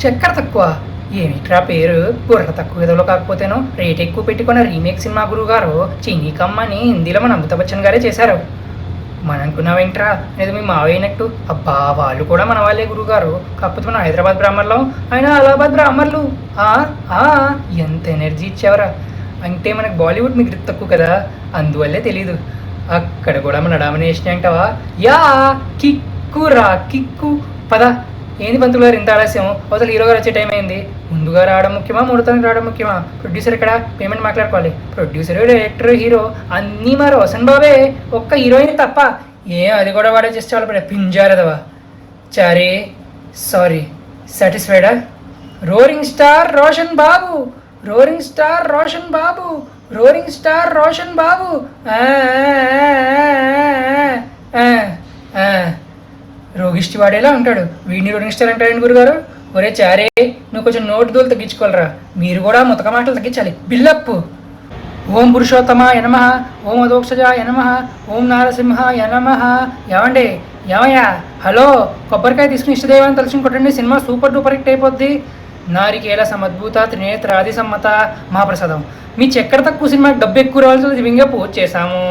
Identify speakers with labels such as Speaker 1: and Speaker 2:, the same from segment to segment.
Speaker 1: చక్కెర తక్కువ ఏమిట్రా పేరు? బుర్ర తక్కువ ఏదో కాకపోతేనో రేట్ ఎక్కువ పెట్టుకున్న రీమేక్ సినిమా గురువు గారు చీనీ కమ్మని హిందీలో మన అమితాబ్ బచ్చన్ గారే చేశారు. మన అనుకున్నావేంట్రా అనేది మీ మావైనట్టు. అబ్బా వాళ్ళు కూడా మన వాళ్ళే గురువుగారు, కాకపోతే మన హైదరాబాద్ బ్రాహ్మణులు, ఆయన అలహాబాద్ బ్రాహ్మణులు. ఎంత ఎనర్జీ ఇచ్చేవరా అంటే మనకు బాలీవుడ్ మీకు గ్రిప్ తక్కువ కదా, అందువల్లే తెలీదు. అక్కడ కూడా మన డామినేషన్ అంటావా? యా కిక్కురా కిక్కు పద. ఏంది పంతులు గారు ఇంత ఆలస్యం? అవతల హీరో గారు వచ్చే టైం అయింది. ముందుగా రావడం ముఖ్యమా, ముహూర్తానికి రావడం ముఖ్యమా? ప్రొడ్యూసర్ ఇక్కడ పేమెంట్ మాట్లాడుకోవాలి. ప్రొడ్యూసర్, డైరెక్టర్, హీరో అన్నీ మా రోషన్ బాబే, ఒక్క హీరోయిన్ తప్ప. అది కూడా వాడే చేస్తే వాళ్ళు పింజారదవా. చారీ సారీ సాటిస్ఫైడా? రోరింగ్ స్టార్ రోషన్ బాబు, రోరింగ్ స్టార్ రోషన్ బాబు, రోరింగ్ స్టార్ రోషన్ బాబు. రోగిష్టి వాడేలా ఉంటాడు, వీడిని రోగింగ్ స్టార్ అంటాడండి గురుగారు. ఒరే చారే, నువ్వు కొంచెం నోటు దూలు తగ్గించుకోవాలరా. మీరు కూడా ముతక మాటలు తగ్గించాలి. బిల్లప్పు. ఓం పురుషోత్తమాయ నమః, ఓం అధోక్షజాయ నమః, ఓం నారసింహాయ నమః. ఏమండి ఏమయ్యా? హలో, కొబ్బరికాయ తీసుకుని ఇష్టదేవాన్ని తలుచుకుని కొట్టండి, సినిమా సూపర్ డూపర్ హిట్ అయిపోద్ది. నారికేల సమద్భూత త్రినేత్రాది సమ్మత మహాప్రసాదం. మీ చక్కెర తక్కువ సినిమాకి డబ్బు ఎక్కువ రావాల్సి దివ్యంగా పోస్ట్ చేశాము.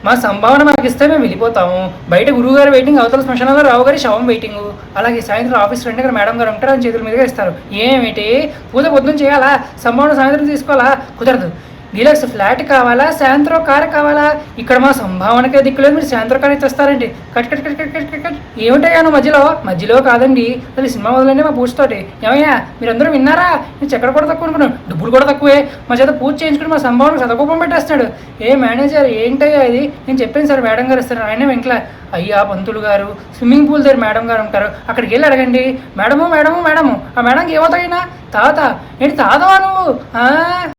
Speaker 1: మా సంభావన మాకు ఇస్తే మేము వెళ్ళిపోతాము. బయట గురువు గారు వెయిటింగ్, అవతల శ్మశానంలో రావు గారి శవం వెయిటింగ్. అలాగే సాయంత్రం ఆఫీస్ ఫ్రెండ్ దగ్గర మేడం గారు ఉంటారు, అని చేతుల మీదుగా ఇస్తారు. ఏమిటి పూజ పొద్దున చేయాలా, సంభావన సాయంత్రం తీసుకోవాలా? కుదరదు. డీలక్స్ ఫ్లాట్ కావాలా, శాంత్రో కార్ కావాలా? ఇక్కడ మా సంభావనకే దిక్కులేదు, మీరు శాంత్రో కార్ తెస్తారండి. Cut cut cut cut cut cut. ఏముంటాయాను మధ్యలో కాదండి, అది సినిమా మొదలండి మా పూజతోటి. ఏమయ్యా మీరందరూ విన్నారా? నేను చక్కెర కూడా తక్కువ అనుకున్నాను, డబ్బులు కూడా తక్కువే. మా చేత పూజ చేయించుకుని మా సంభావనకు సతకోపం పెట్టేస్తున్నాడు. మేనేజర్ ఏంటయ్యా ఇది? నేను చెప్పాను సార్, మేడం గారు ఇస్తారు. ఆయన వెంకల అయ్యా పంతులు గారు, స్విమ్మింగ్ పూల్ దగ్గర మేడం గారు ఉంటారు, అక్కడికి వెళ్ళి అడగండి. మేడము మేడము మేడము, ఆ మేడంకి ఏమవుతాయినా తాత ఏంటి తాతవా నువ్వు?